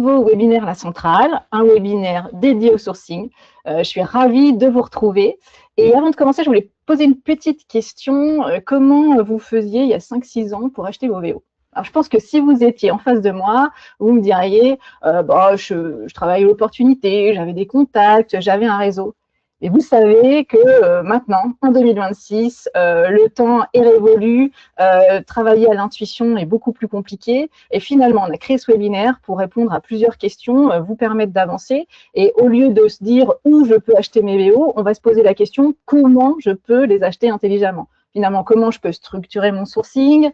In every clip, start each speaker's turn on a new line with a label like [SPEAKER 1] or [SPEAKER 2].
[SPEAKER 1] nouveau webinaire La Centrale, un webinaire dédié au sourcing. Je suis ravie de vous retrouver. Et avant de commencer, je voulais poser une petite question. Comment vous faisiez il y a 5-6 ans pour acheter vos VO? Alors, je pense que si vous étiez en face de moi, vous me diriez je travaille à l'opportunité, j'avais des contacts, j'avais un réseau. Et vous savez que maintenant, en 2026, le temps est révolu, travailler à l'intuition est beaucoup plus compliqué. Et finalement, on a créé ce webinaire pour répondre à plusieurs questions, vous permettre d'avancer. Et au lieu de se dire où je peux acheter mes VO, on va se poser la question comment je peux les acheter intelligemment. Finalement, comment je peux structurer mon sourcing,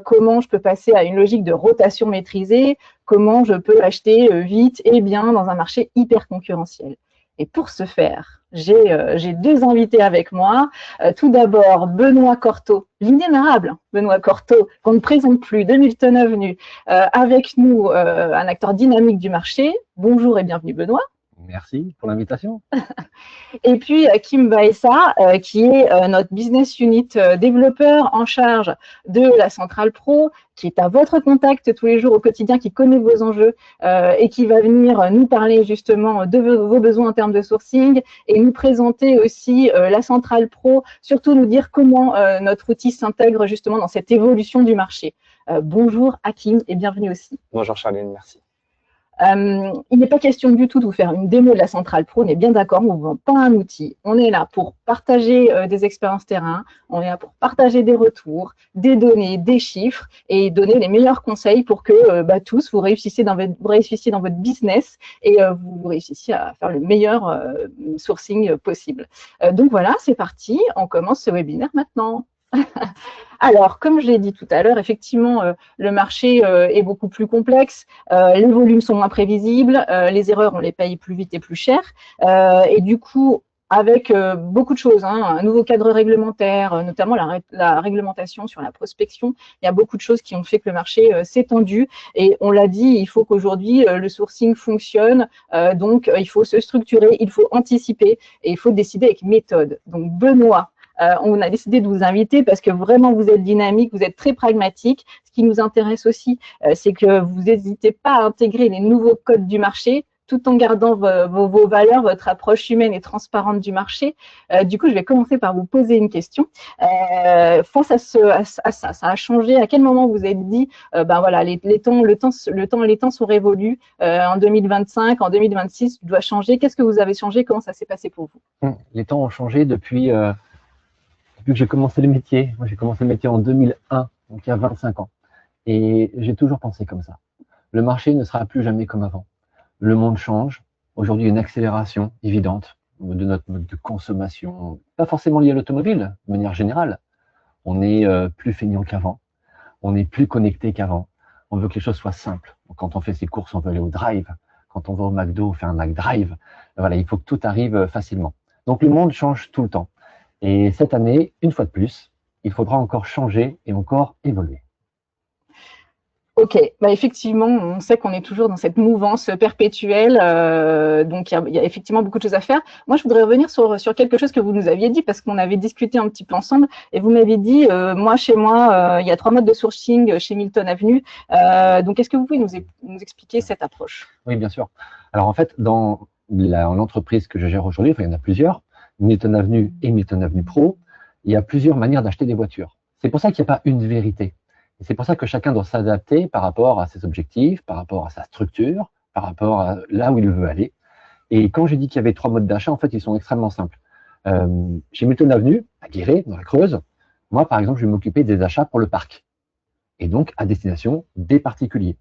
[SPEAKER 1] comment je peux passer à une logique de rotation maîtrisée, comment je peux acheter vite et bien dans un marché hyper concurrentiel. Et pour ce faire, j'ai deux invités avec moi. Tout d'abord, Benoît Cortot, l'inénarrable Benoît Cortot, qu'on ne présente plus, de Milton Avenue, avec nous, un acteur dynamique du marché. Bonjour et bienvenue Benoît.
[SPEAKER 2] Merci pour l'invitation.
[SPEAKER 1] Et puis Kim Baessa, qui est notre business unit développeur en charge de la Centrale Pro, qui est à votre contact tous les jours au quotidien, qui connaît vos enjeux et qui va venir nous parler justement de vos besoins en termes de sourcing et nous présenter aussi la Centrale Pro, surtout nous dire comment notre outil s'intègre justement dans cette évolution du marché. Bonjour Kim et bienvenue aussi.
[SPEAKER 3] Bonjour Charline, merci.
[SPEAKER 1] Il n'est pas question du tout de vous faire une démo de la Centrale Pro, on est bien d'accord, on ne vous vend pas un outil. On est là pour partager des expériences terrain, on est là pour partager des retours, des données, des chiffres et donner les meilleurs conseils pour que tous vous réussissiez dans votre business et vous réussissiez à faire le meilleur sourcing possible. Donc voilà, c'est parti, on commence ce webinaire maintenant. Alors, comme je l'ai dit tout à l'heure, effectivement, le marché est beaucoup plus complexe, les volumes sont moins prévisibles, les erreurs, on les paye plus vite et plus cher. Et du coup, avec beaucoup de choses, un nouveau cadre réglementaire, notamment la réglementation sur la prospection, il y a beaucoup de choses qui ont fait que le marché s'est tendu. Et on l'a dit, il faut qu'aujourd'hui, le sourcing fonctionne. Donc, il faut se structurer, il faut anticiper et il faut décider avec méthode. Donc, Benoît, on a décidé de vous inviter parce que vraiment vous êtes dynamique, vous êtes très pragmatique. Ce qui nous intéresse aussi, c'est que vous n'hésitez pas à intégrer les nouveaux codes du marché tout en gardant vos valeurs, votre approche humaine et transparente du marché. Du coup, je vais commencer par vous poser une question. Face à ça a changé. À quel moment vous vous êtes dit, voilà, les temps sont révolus. En 2025, en 2026, tu dois changer. Qu'est-ce que vous avez changé? Comment ça s'est passé pour vous?
[SPEAKER 2] Les temps ont changé depuis que j'ai commencé le métier. Moi, j'ai commencé le métier en 2001, donc il y a 25 ans. Et j'ai toujours pensé comme ça. Le marché ne sera plus jamais comme avant. Le monde change. Aujourd'hui, il y a une accélération évidente de notre mode de consommation, pas forcément liée à l'automobile, de manière générale. On est plus feignant qu'avant. On est plus connecté qu'avant. On veut que les choses soient simples. Donc, quand on fait ses courses, on veut aller au drive. Quand on va au McDo, on fait un McDrive. Voilà, il faut que tout arrive facilement. Donc, le monde change tout le temps. Et cette année, une fois de plus, il faudra encore changer et encore évoluer.
[SPEAKER 1] Ok, effectivement, on sait qu'on est toujours dans cette mouvance perpétuelle, donc il y a effectivement beaucoup de choses à faire. Moi, je voudrais revenir sur quelque chose que vous nous aviez dit, parce qu'on avait discuté un petit peu ensemble, et vous m'avez dit, chez moi, il y a 3 modes de sourcing chez Milton Avenue. Donc, est-ce que vous pouvez nous expliquer cette approche?
[SPEAKER 2] Oui, bien sûr. Alors, en fait, dans l'entreprise que je gère aujourd'hui, il y en a plusieurs, Milton Avenue et Milton Avenue Pro, il y a plusieurs manières d'acheter des voitures. C'est pour ça qu'il n'y a pas une vérité. Et c'est pour ça que chacun doit s'adapter par rapport à ses objectifs, par rapport à sa structure, par rapport à là où il veut aller. Et quand j'ai dit qu'il y avait 3 modes d'achat, en fait, ils sont extrêmement simples. Chez Milton Avenue, à Guéret, dans la Creuse, moi, par exemple, je vais m'occuper des achats pour le parc. Et donc, à destination des particuliers,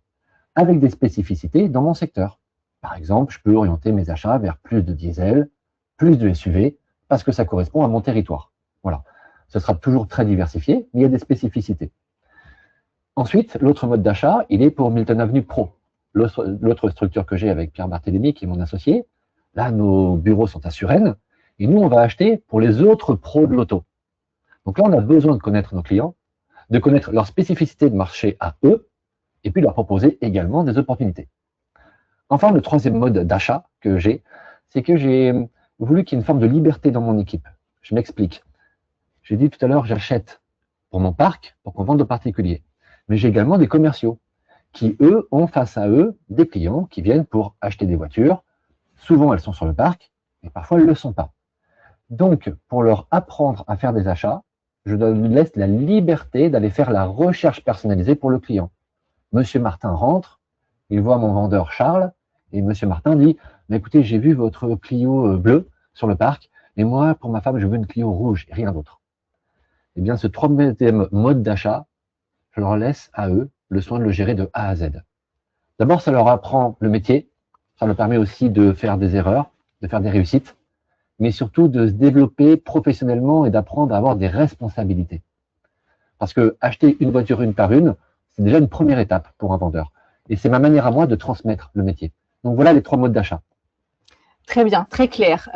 [SPEAKER 2] avec des spécificités dans mon secteur. Par exemple, je peux orienter mes achats vers plus de diesel, plus de SUV, parce que ça correspond à mon territoire. Voilà. Ce sera toujours très diversifié, mais il y a des spécificités. Ensuite, l'autre mode d'achat, il est pour Milton Avenue Pro, l'autre structure que j'ai avec Pierre Barthélémy, qui est mon associé. Là, nos bureaux sont à Suresnes, et nous, on va acheter pour les autres pros de l'auto. Donc là, on a besoin de connaître nos clients, de connaître leurs spécificités de marché à eux, et puis leur proposer également des opportunités. Enfin, le troisième mode d'achat que j'ai, c'est que j'ai voulu qu'il y ait une forme de liberté dans mon équipe. Je m'explique. J'ai dit tout à l'heure, j'achète pour mon parc, pour qu'on vende aux particuliers. Mais j'ai également des commerciaux qui, eux, ont face à eux des clients qui viennent pour acheter des voitures. Souvent, elles sont sur le parc, mais parfois, elles ne le sont pas. Donc, pour leur apprendre à faire des achats, je leur laisse la liberté d'aller faire la recherche personnalisée pour le client. Monsieur Martin rentre, il voit mon vendeur Charles, et Monsieur Martin dit, mais écoutez, j'ai vu votre Clio bleu sur le parc, mais moi, pour ma femme, je veux une Clio rouge et rien d'autre. Eh bien, ce troisième mode d'achat, je leur laisse à eux le soin de le gérer de A à Z. D'abord, ça leur apprend le métier, ça leur permet aussi de faire des erreurs, de faire des réussites, mais surtout de se développer professionnellement et d'apprendre à avoir des responsabilités. Parce que acheter une voiture une par une, c'est déjà une première étape pour un vendeur. Et c'est ma manière à moi de transmettre le métier. Donc voilà les 3 modes d'achat.
[SPEAKER 1] Très bien, très clair.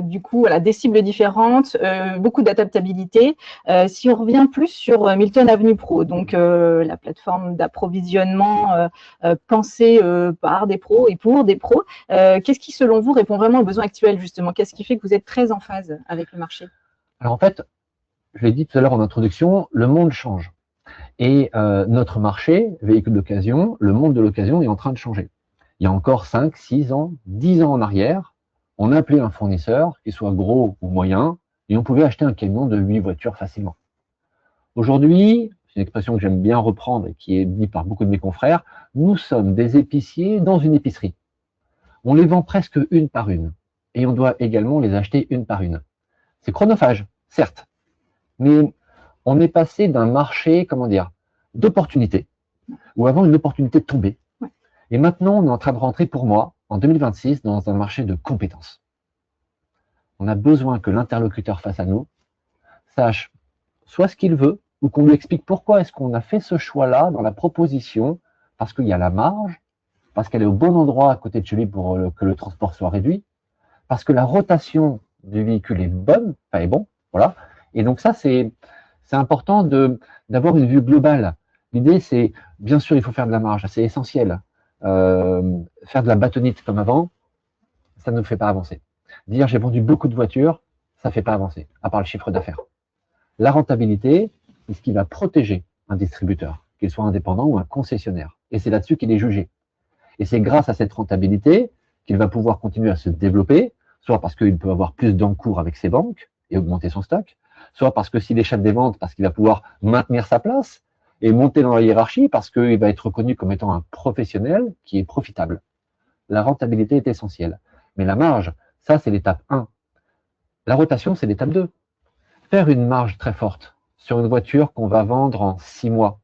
[SPEAKER 1] Du coup, voilà, des cibles différentes, beaucoup d'adaptabilité. Si on revient plus sur Milton Avenue Pro, donc la plateforme d'approvisionnement pensée par des pros et pour des pros, qu'est-ce qui, selon vous, répond vraiment aux besoins actuels, justement? Qu'est-ce qui fait que vous êtes très en phase avec le marché?
[SPEAKER 2] Alors en fait, je l'ai dit tout à l'heure en introduction, le monde change. Et notre marché, véhicule d'occasion, le monde de l'occasion est en train de changer. Il y a encore 5, 6 ans, 10 ans en arrière, on appelait un fournisseur, qu'il soit gros ou moyen, et on pouvait acheter un camion de 8 voitures facilement. Aujourd'hui, c'est une expression que j'aime bien reprendre et qui est dite par beaucoup de mes confrères, nous sommes des épiciers dans une épicerie. On les vend presque une par une, et on doit également les acheter une par une. C'est chronophage, certes, mais on est passé d'un marché, comment dire, d'opportunité, où avant une opportunité tombait. Et maintenant, on est en train de rentrer, pour moi, en 2026, dans un marché de compétences. On a besoin que l'interlocuteur face à nous sache soit ce qu'il veut, ou qu'on lui explique pourquoi est-ce qu'on a fait ce choix-là dans la proposition, parce qu'il y a la marge, parce qu'elle est au bon endroit à côté de chez lui pour que le transport soit réduit, parce que la rotation du véhicule est bonne, enfin est bon, voilà. Et donc ça, c'est important d'avoir une vue globale. L'idée, c'est, bien sûr, il faut faire de la marge, c'est essentiel. Faire de la bâtonnite comme avant, ça ne nous fait pas avancer. Dire j'ai vendu beaucoup de voitures, ça ne fait pas avancer, à part le chiffre d'affaires. La rentabilité, c'est ce qui va protéger un distributeur, qu'il soit indépendant ou un concessionnaire. Et c'est là-dessus qu'il est jugé. Et c'est grâce à cette rentabilité qu'il va pouvoir continuer à se développer, soit parce qu'il peut avoir plus d'encours avec ses banques et augmenter son stock, soit parce que s'il échappe des ventes, parce qu'il va pouvoir maintenir sa place et monter dans la hiérarchie, parce qu'il va être reconnu comme étant un professionnel qui est profitable. La rentabilité est essentielle. Mais la marge, ça c'est l'étape 1. La rotation, c'est l'étape 2. Faire une marge très forte sur une voiture qu'on va vendre en 6 mois,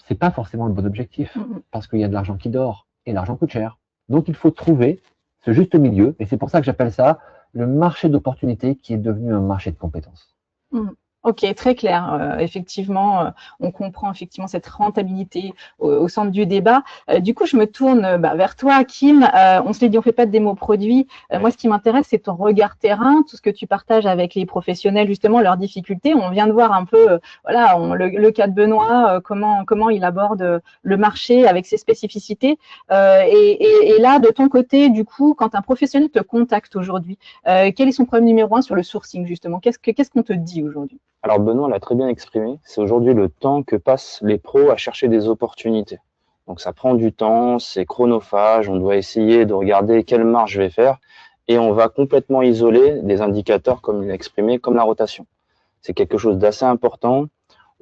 [SPEAKER 2] c'est pas forcément le bon objectif, parce qu'il y a de l'argent qui dort, et l'argent coûte cher. Donc il faut trouver ce juste milieu, et c'est pour ça que j'appelle ça le marché d'opportunité qui est devenu un marché de compétences.
[SPEAKER 1] Ok, très clair. Effectivement, on comprend effectivement cette rentabilité au centre du débat. Du coup, je me tourne vers toi, Kim. On se l'est dit, on fait pas de démo produit. Moi, ce qui m'intéresse, c'est ton regard terrain, tout ce que tu partages avec les professionnels, justement, leurs difficultés. On vient de voir un peu, voilà, le cas de Benoît, comment il aborde le marché avec ses spécificités. Et là, de ton côté, du coup, quand un professionnel te contacte aujourd'hui, quel est son problème numéro 1 sur le sourcing, justement? Qu'est-ce qu'on te dit aujourd'hui?
[SPEAKER 3] Alors Benoît l'a très bien exprimé, c'est aujourd'hui le temps que passent les pros à chercher des opportunités. Donc ça prend du temps, c'est chronophage, on doit essayer de regarder quelle marge je vais faire et on va complètement isoler des indicateurs comme il l'a exprimé, comme la rotation. C'est quelque chose d'assez important.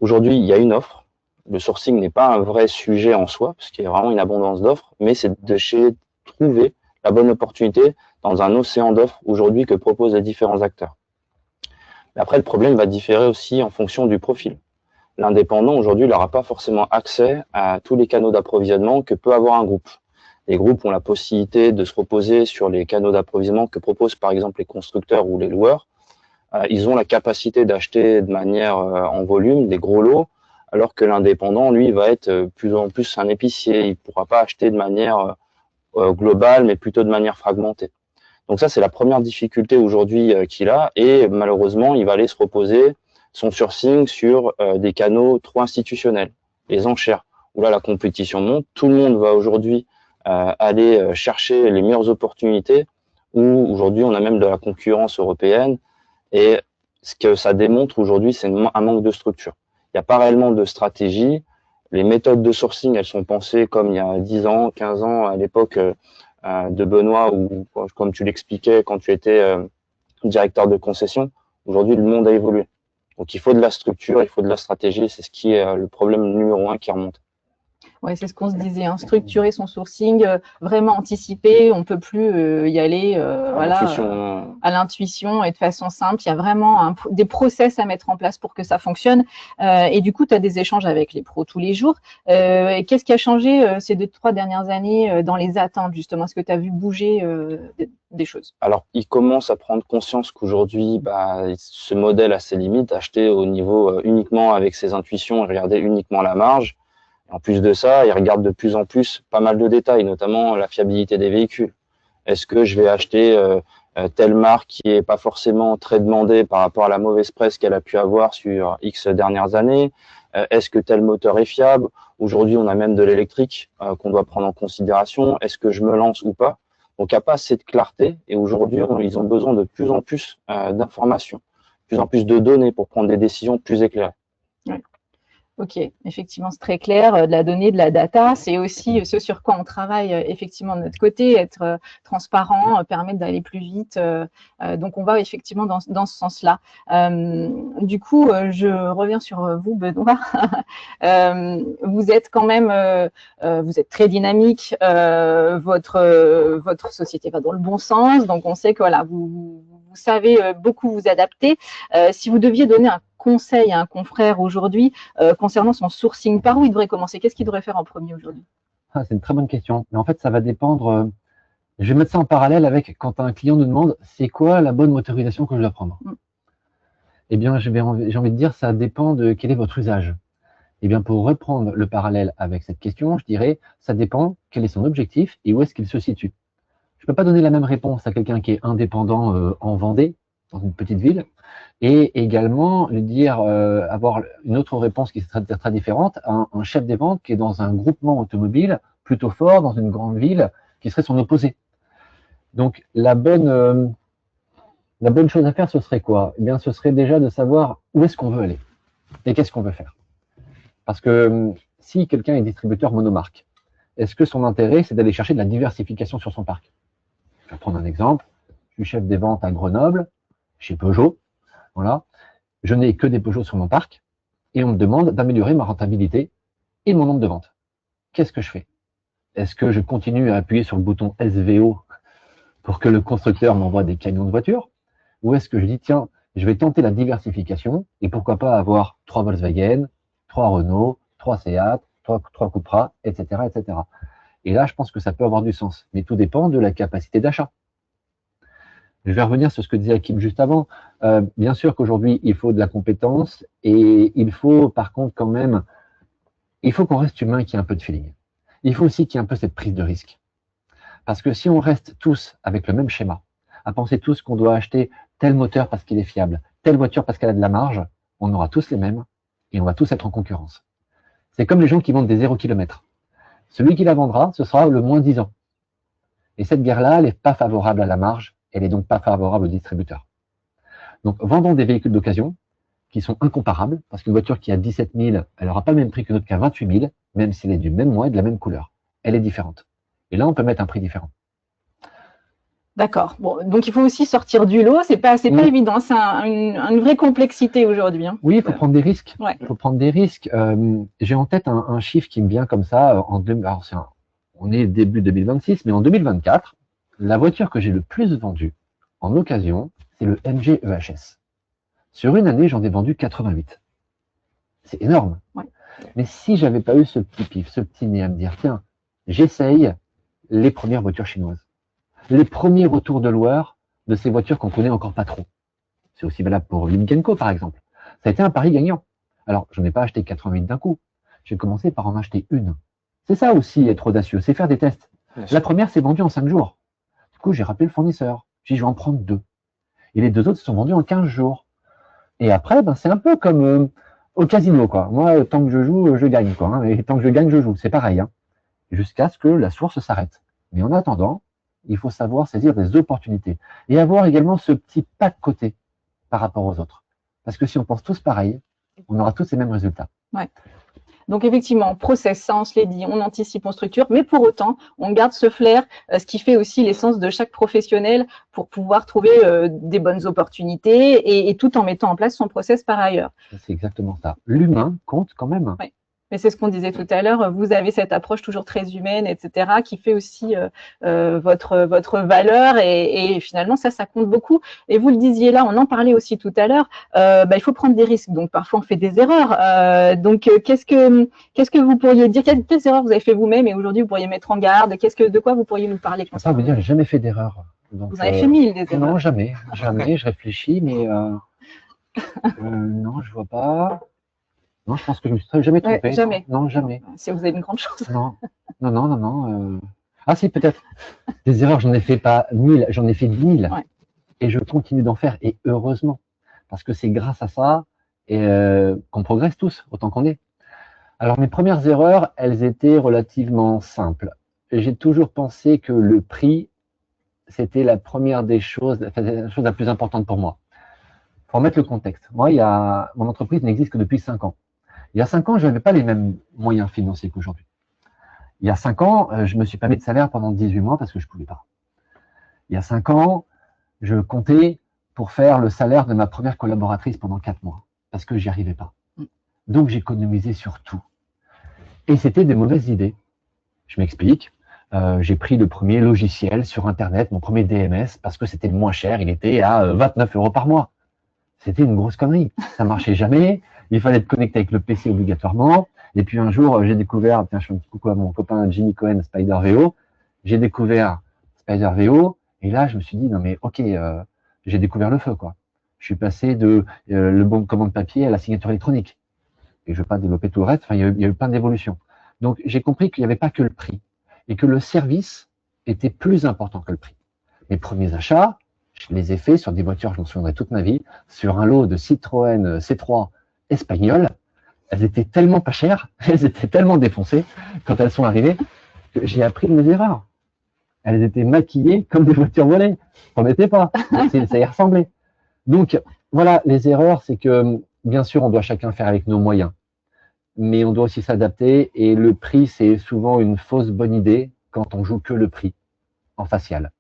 [SPEAKER 3] Aujourd'hui, il y a une offre. Le sourcing n'est pas un vrai sujet en soi, parce qu'il y a vraiment une abondance d'offres, mais c'est de trouver la bonne opportunité dans un océan d'offres aujourd'hui que proposent les différents acteurs. Après, le problème va différer aussi en fonction du profil. L'indépendant, aujourd'hui, n'aura pas forcément accès à tous les canaux d'approvisionnement que peut avoir un groupe. Les groupes ont la possibilité de se reposer sur les canaux d'approvisionnement que proposent par exemple les constructeurs ou les loueurs. Ils ont la capacité d'acheter de manière en volume des gros lots, alors que l'indépendant, lui, va être plus en plus un épicier. Il ne pourra pas acheter de manière globale, mais plutôt de manière fragmentée. Donc ça, c'est la première difficulté aujourd'hui qu'il a, et malheureusement, il va aller se reposer son sourcing sur des canaux trop institutionnels, les enchères, où là, la compétition monte, tout le monde va aujourd'hui aller chercher les meilleures opportunités, où aujourd'hui, on a même de la concurrence européenne, et ce que ça démontre aujourd'hui, c'est un manque de structure. Il n'y a pas réellement de stratégie, Les méthodes de sourcing, elles sont pensées comme il y a 10 ans, 15 ans, à l'époque de Benoît, ou comme tu l'expliquais quand tu étais directeur de concession. Aujourd'hui, le monde a évolué. Donc, il faut de la structure, il faut de la stratégie. C'est ce qui est le problème numéro 1 qui remonte.
[SPEAKER 1] Ouais, c'est ce qu'on se disait, hein, structurer son sourcing, vraiment anticiper, on peut plus y aller à l'intuition et de façon simple. Il y a vraiment des process à mettre en place pour que ça fonctionne. Et du coup, tu as des échanges avec les pros tous les jours. Et qu'est-ce qui a changé ces 2-3 dernières années dans les attentes, justement? Est-ce que tu as vu bouger des choses?
[SPEAKER 3] Alors, ils commencent à prendre conscience qu'aujourd'hui, ce modèle a ses limites, acheter au niveau uniquement avec ses intuitions et regarder uniquement la marge. En plus de ça, ils regardent de plus en plus pas mal de détails, notamment la fiabilité des véhicules. Est-ce que je vais acheter telle marque qui est pas forcément très demandée par rapport à la mauvaise presse qu'elle a pu avoir sur X dernières années? Est-ce que tel moteur est fiable? Aujourd'hui, on a même de l'électrique qu'on doit prendre en considération. Est-ce que je me lance ou pas? Donc, il n'y a pas assez de clarté. Et aujourd'hui, ils ont besoin de plus en plus d'informations, de plus en plus de données pour prendre des décisions plus éclairées.
[SPEAKER 1] Ouais. Ok, effectivement, c'est très clair. De la donnée, de la data, c'est aussi ce sur quoi on travaille effectivement de notre côté, être transparent, permettre d'aller plus vite. Donc, on va effectivement dans ce sens-là. Du coup, je reviens sur vous, Benoît. Vous êtes quand même, vous êtes très dynamique. Votre société va dans le bon sens. Donc, on sait que voilà, vous savez beaucoup vous adapter. Si vous deviez donner un conseil à un confrère aujourd'hui concernant son sourcing, par où il devrait commencer? Qu'est-ce qu'il devrait faire en premier aujourd'hui?
[SPEAKER 2] C'est une très bonne question. Mais en fait, ça va dépendre. Je vais mettre ça en parallèle avec quand un client nous demande c'est quoi la bonne motorisation que je dois prendre. Eh bien, j'ai envie de dire ça dépend de quel est votre usage. Eh bien, pour reprendre le parallèle avec cette question, je dirais ça dépend quel est son objectif et où est-ce qu'il se situe. Je ne peux pas donner la même réponse à quelqu'un qui est indépendant en Vendée, dans une petite ville, et également lui dire avoir une autre réponse qui serait très différente à un chef des ventes qui est dans un groupement automobile plutôt fort dans une grande ville qui serait son opposé. Donc la bonne chose à faire, ce serait quoi? Eh bien, ce serait déjà de savoir où est-ce qu'on veut aller et qu'est-ce qu'on veut faire. Parce que si quelqu'un est distributeur monomarque, est-ce que son intérêt c'est d'aller chercher de la diversification sur son parc? Je vais prendre un exemple. Je suis chef des ventes à Grenoble, chez Peugeot. Voilà. Je n'ai que des Peugeot sur mon parc et on me demande d'améliorer ma rentabilité et mon nombre de ventes. Qu'est-ce que je fais? Est-ce que je continue à appuyer sur le bouton SVO pour que le constructeur m'envoie des camions de voitures? Ou est-ce que je dis, tiens, je vais tenter la diversification et pourquoi pas avoir 3 Volkswagen, 3 Renault, 3 Seat, 3 Cupra, etc., etc. Et là, je pense que ça peut avoir du sens. Mais tout dépend de la capacité d'achat. Je vais revenir sur ce que disait Hakim juste avant. Bien sûr qu'aujourd'hui, il faut de la compétence et il faut, par contre, quand même, il faut qu'on reste humain, qu'il y ait un peu de feeling. Il faut aussi qu'il y ait un peu cette prise de risque. Parce que si on reste tous avec le même schéma, à penser tous qu'on doit acheter tel moteur parce qu'il est fiable, telle voiture parce qu'elle a de la marge, on aura tous les mêmes et on va tous être en concurrence. C'est comme les gens qui vendent des 0 km. Celui qui la vendra, ce sera le moins 10 ans. Et cette guerre-là, elle n'est pas favorable à la marge, elle n'est donc pas favorable aux distributeurs. Donc, vendons des véhicules d'occasion qui sont incomparables, parce qu'une voiture qui a 17 000, elle n'aura pas le même prix qu'une autre qui a 28 000, même si elle est du même mois et de la même couleur. Elle est différente. Et là, on peut mettre un prix différent.
[SPEAKER 1] D'accord. Bon, donc il faut aussi sortir du lot. C'est pas évident. C'est une vraie complexité aujourd'hui. Hein.
[SPEAKER 2] Oui, il faut prendre des risques. Ouais. Il faut prendre des risques. J'ai en tête un chiffre qui me vient comme ça. On est début 2026, mais en 2024, la voiture que j'ai le plus vendue en occasion, c'est le MG EHS. Sur une année, j'en ai vendu 88. C'est énorme. Ouais. Mais si j'avais pas eu ce petit pif, ce petit nez à me dire, tiens, j'essaye les premières voitures chinoises. Les premiers retours de loueurs de ces voitures qu'on connaît encore pas trop. C'est aussi valable pour Lynk & Co, par exemple. Ça a été un pari gagnant. Alors, je n'ai pas acheté 88 d'un coup. J'ai commencé par en acheter une. C'est ça aussi, être audacieux, c'est faire des tests. La première s'est vendue en 5 jours. Du coup, j'ai rappelé le fournisseur. J'ai dit, je vais en prendre 2. Et les 2 autres se sont vendus en 15 jours. Et après, c'est un peu comme au casino, quoi. Moi, tant que je joue, je gagne, quoi. Hein. Et tant que je gagne, je joue. C'est pareil. Hein. Jusqu'à ce que la source s'arrête. Mais en attendant, il faut savoir saisir des opportunités et avoir également ce petit pas de côté par rapport aux autres. Parce que si on pense tous pareil, on aura tous les mêmes résultats.
[SPEAKER 1] Ouais. Donc effectivement, process, ça on se l'est dit, on anticipe, on structure, mais pour autant, on garde ce flair, ce qui fait aussi l'essence de chaque professionnel pour pouvoir trouver des bonnes opportunités et tout en mettant en place son process par ailleurs.
[SPEAKER 2] C'est exactement ça. L'humain compte quand même.
[SPEAKER 1] Oui. Mais c'est ce qu'on disait tout à l'heure, vous avez cette approche toujours très humaine, etc., qui fait aussi votre valeur et finalement ça compte beaucoup. Et vous le disiez là, on en parlait aussi tout à l'heure, il faut prendre des risques. Donc parfois on fait des erreurs. Qu'est-ce que vous pourriez dire? Quelles erreurs vous avez fait vous-même et aujourd'hui vous pourriez mettre en garde? De quoi vous pourriez nous parler?
[SPEAKER 2] Je ne peux pas vous dire, j'ai jamais fait d'erreur. Donc,
[SPEAKER 1] vous en avez fait 1000 des erreurs.
[SPEAKER 2] Non, jamais. Je réfléchis, mais non, je vois pas. Non, je pense que je me suis jamais trompé.
[SPEAKER 1] Jamais.
[SPEAKER 2] Non, jamais.
[SPEAKER 1] Si vous avez une grande chance.
[SPEAKER 2] Non. Ah si, peut-être. Des erreurs, j'en ai fait pas 1000, j'en ai fait 10 000. Ouais. Et je continue d'en faire, et heureusement. Parce que c'est grâce à ça qu'on progresse tous, autant qu'on est. Alors, mes premières erreurs, elles étaient relativement simples. J'ai toujours pensé que le prix, c'était la première des choses, la chose la plus importante pour moi. Pour remettre le contexte. Moi, mon entreprise n'existe que depuis 5 ans. Il y a 5 ans, je n'avais pas les mêmes moyens financiers qu'aujourd'hui. Il y a 5 ans, je me suis pas mis de salaire pendant 18 mois parce que je ne pouvais pas. Il y a 5 ans, je comptais pour faire le salaire de ma première collaboratrice pendant 4 mois parce que j'y arrivais pas. Donc, j'économisais sur tout. Et c'était des mauvaises idées. Je m'explique. J'ai pris le premier logiciel sur Internet, mon premier DMS, parce que c'était le moins cher. Il était à 29 € par mois. C'était une grosse connerie. Ça marchait jamais. Il fallait être connecté avec le PC obligatoirement. Et puis un jour, j'ai découvert, tiens, je fais un petit coucou à mon copain Jimmy Cohen, Spider VO. J'ai découvert Spider VO. Et là, je me suis dit, non mais ok, j'ai découvert le feu, quoi. Je suis passé de le bon de commande papier à la signature électronique. Et je ne vais pas développer tout le reste. Enfin, il y a eu plein d'évolutions. Donc, j'ai compris qu'il n'y avait pas que le prix. Et que le service était plus important que le prix. Mes premiers achats, je les ai faits sur des voitures, je m'en souviendrai toute ma vie, sur un lot de Citroën C3 espagnoles. Elles étaient tellement pas chères, elles étaient tellement défoncées quand elles sont arrivées, que j'ai appris de mes erreurs. Elles étaient maquillées comme des voitures volées. Ça n'était pas. Ça y ressemblait. Donc, voilà, les erreurs, c'est que, bien sûr, on doit chacun faire avec nos moyens. Mais on doit aussi s'adapter. Et le prix, c'est souvent une fausse bonne idée quand on joue que le prix en facial. Ouais.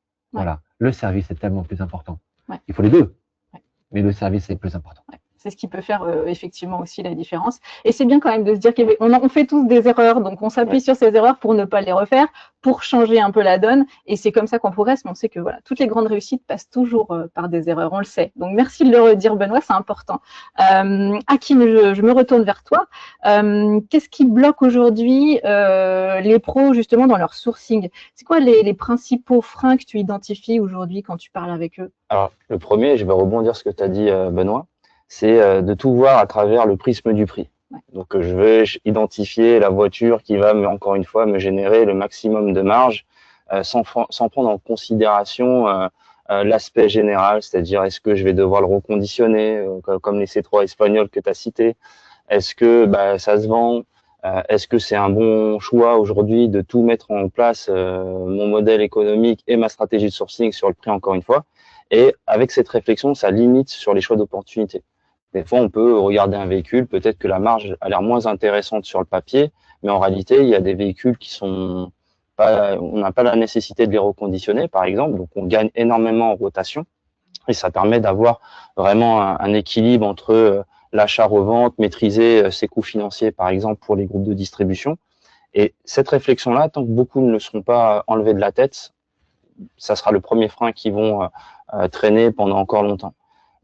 [SPEAKER 2] Voilà. Le service est tellement plus important. Ouais. Il faut les deux. Ouais. Mais le service est plus important. Ouais.
[SPEAKER 1] C'est ce qui peut faire effectivement aussi la différence. Et c'est bien quand même de se dire qu'on fait tous des erreurs, donc on s'appuie sur ces erreurs pour ne pas les refaire, pour changer un peu la donne. Et c'est comme ça qu'on progresse. Mais on sait que voilà, toutes les grandes réussites passent toujours par des erreurs, on le sait. Donc merci de le redire, Benoît, c'est important. Hakim, je me retourne vers toi. Qu'est-ce qui bloque aujourd'hui les pros justement dans leur sourcing? C'est quoi les principaux freins que tu identifies aujourd'hui quand tu parles avec eux?
[SPEAKER 3] Alors, le premier, je vais rebondir sur ce que tu as dit, Benoît. C'est de tout voir à travers le prisme du prix. Ouais. Donc, je vais identifier la voiture qui va, encore une fois, me générer le maximum de marge sans prendre en considération l'aspect général, c'est-à-dire est-ce que je vais devoir le reconditionner, comme les C3 espagnols que tu as cités, est-ce que ça se vend, est-ce que c'est un bon choix aujourd'hui de tout mettre en place, mon modèle économique et ma stratégie de sourcing sur le prix, encore une fois. Et avec cette réflexion, ça limite sur les choix d'opportunités. Des fois, on peut regarder un véhicule, peut-être que la marge a l'air moins intéressante sur le papier, mais en réalité, il y a des véhicules qui sont pas, on n'a pas la nécessité de les reconditionner, par exemple, donc on gagne énormément en rotation, et ça permet d'avoir vraiment un équilibre entre l'achat-revente, maîtriser ses coûts financiers, par exemple, pour les groupes de distribution. Et cette réflexion-là, tant que beaucoup ne le seront pas enlevés de la tête, ça sera le premier frein qui vont traîner pendant encore longtemps.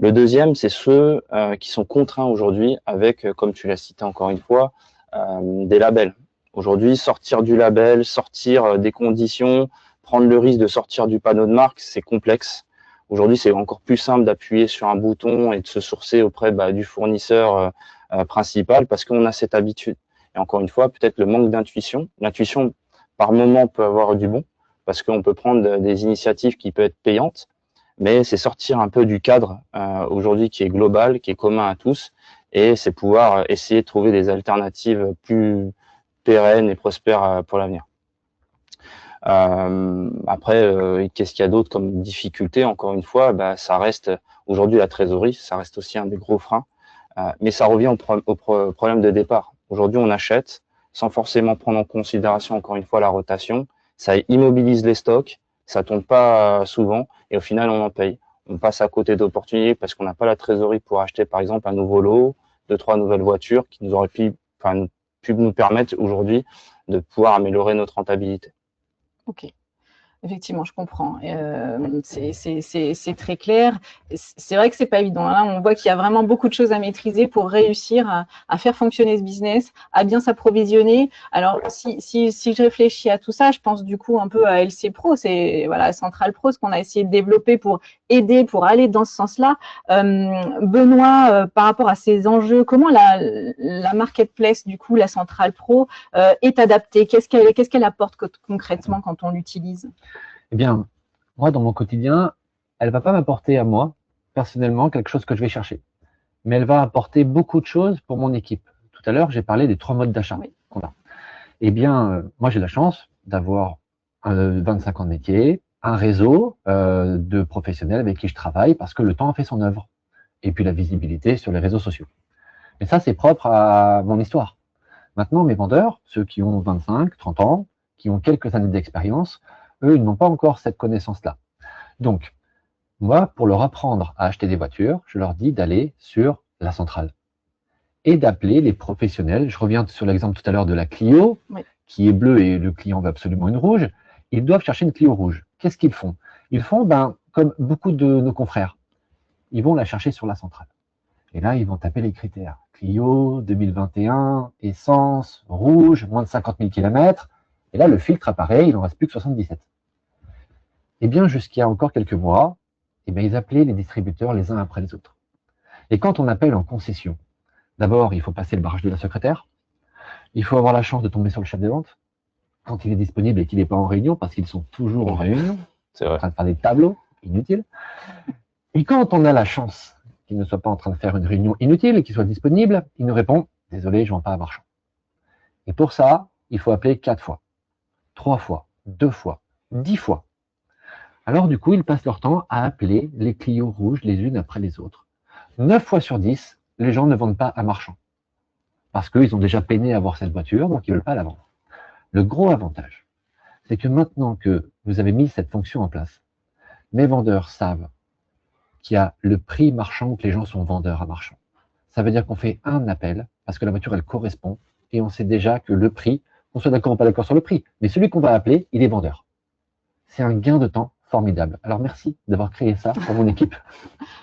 [SPEAKER 3] Le deuxième, c'est ceux qui sont contraints aujourd'hui avec, comme tu l'as cité encore une fois, des labels. Aujourd'hui, sortir du label, sortir des conditions, prendre le risque de sortir du panneau de marque, c'est complexe. Aujourd'hui, c'est encore plus simple d'appuyer sur un bouton et de se sourcer auprès du fournisseur principal parce qu'on a cette habitude. Et encore une fois, peut-être le manque d'intuition. L'intuition, par moment, peut avoir du bon parce qu'on peut prendre des initiatives qui peuvent être payantes. Mais c'est sortir un peu du cadre aujourd'hui qui est global, qui est commun à tous, et c'est pouvoir essayer de trouver des alternatives plus pérennes et prospères pour l'avenir. Après, qu'est-ce qu'il y a d'autre comme difficulté? Encore une fois, ça reste aujourd'hui la trésorerie, ça reste aussi un des gros freins, mais ça revient au problème de départ. Aujourd'hui, on achète sans forcément prendre en considération, encore une fois, la rotation. Ça immobilise les stocks, ça tombe pas souvent et au final, on en paye. On passe à côté d'opportunités parce qu'on n'a pas la trésorerie pour acheter, par exemple, un nouveau lot, 2, 3 nouvelles voitures qui nous auraient pu nous permettre aujourd'hui de pouvoir améliorer notre rentabilité.
[SPEAKER 1] Ok. Effectivement, je comprends. C'est très clair. C'est vrai que c'est pas évident. Là, on voit qu'il y a vraiment beaucoup de choses à maîtriser pour réussir à faire fonctionner ce business, à bien s'approvisionner. Alors, si je réfléchis à tout ça, je pense du coup un peu à LC Pro, c'est voilà Central Pro, ce qu'on a essayé de développer pour aider, pour aller dans ce sens-là. Benoît, par rapport à ces enjeux, comment la marketplace, du coup, la Central Pro, est adaptée? Qu'est-ce qu'elle apporte concrètement quand on l'utilise?
[SPEAKER 2] Eh bien, moi, dans mon quotidien, elle va pas m'apporter à moi, personnellement, quelque chose que je vais chercher. Mais elle va apporter beaucoup de choses pour mon équipe. Tout à l'heure, j'ai parlé des 3 modes d'achat qu'on a. Eh bien, moi, j'ai la chance d'avoir 25 ans de métier, un réseau de professionnels avec qui je travaille parce que le temps a fait son œuvre. Et puis la visibilité sur les réseaux sociaux. Mais ça, c'est propre à mon histoire. Maintenant, mes vendeurs, ceux qui ont 25, 30 ans, qui ont quelques années d'expérience, eux, ils n'ont pas encore cette connaissance-là. Donc, moi, pour leur apprendre à acheter des voitures, je leur dis d'aller sur la centrale et d'appeler les professionnels. Je reviens sur l'exemple tout à l'heure de la Clio, qui est bleue et le client veut absolument une rouge. Ils doivent chercher une Clio rouge. Qu'est-ce qu'ils font? Ils font, comme beaucoup de nos confrères, ils vont la chercher sur la centrale. Et là, ils vont taper les critères. Clio, 2021, essence, rouge, moins de 50 000 km. Et là, le filtre apparaît, il n'en reste plus que 77. Eh bien, jusqu'il y a encore quelques mois, ils appelaient les distributeurs les uns après les autres. Et quand on appelle en concession, d'abord, il faut passer le barrage de la secrétaire. Il faut avoir la chance de tomber sur le chef de vente quand il est disponible et qu'il n'est pas en réunion, parce qu'ils sont toujours en réunion, en train de faire des tableaux inutiles. Et quand on a la chance qu'il ne soit pas en train de faire une réunion inutile et qu'il soit disponible, il nous répond « Désolé, je ne vends pas à marchand ». Et pour ça, il faut appeler 4 fois, 3 fois, 2 fois, 10 fois. Alors du coup, ils passent leur temps à appeler les Clio rouges les unes après les autres. 9 fois sur 10, les gens ne vendent pas à marchand. Parce qu'ils ont déjà peiné à avoir cette voiture, donc ils ne veulent pas la vendre. Le gros avantage, c'est que maintenant que vous avez mis cette fonction en place, mes vendeurs savent qu'il y a le prix marchand, que les gens sont vendeurs à marchand. Ça veut dire qu'on fait un appel, parce que la voiture, elle correspond, et on sait déjà que le prix, on soit d'accord ou pas d'accord sur le prix, mais celui qu'on va appeler, il est vendeur. C'est un gain de temps formidable. Alors merci d'avoir créé ça pour mon équipe.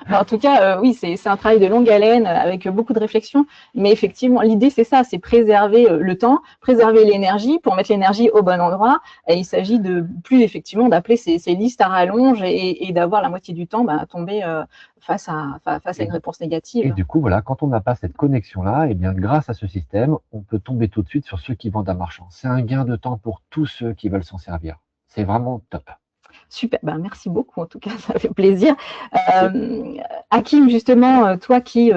[SPEAKER 1] En tout cas, oui, c'est un travail de longue haleine avec beaucoup de réflexion, mais effectivement, l'idée c'est ça, c'est préserver le temps, préserver l'énergie pour mettre l'énergie au bon endroit. Et il s'agit de plus effectivement d'appeler ces listes à rallonge et d'avoir la moitié du temps tomber face à une réponse négative.
[SPEAKER 2] Et du coup, voilà, quand on n'a pas cette connexion-là, eh bien, grâce à ce système, on peut tomber tout de suite sur ceux qui vendent à marchand. C'est un gain de temps pour tous ceux qui veulent s'en servir. C'est vraiment top.
[SPEAKER 1] Super, merci beaucoup, en tout cas, ça fait plaisir. Hakim, justement, toi qui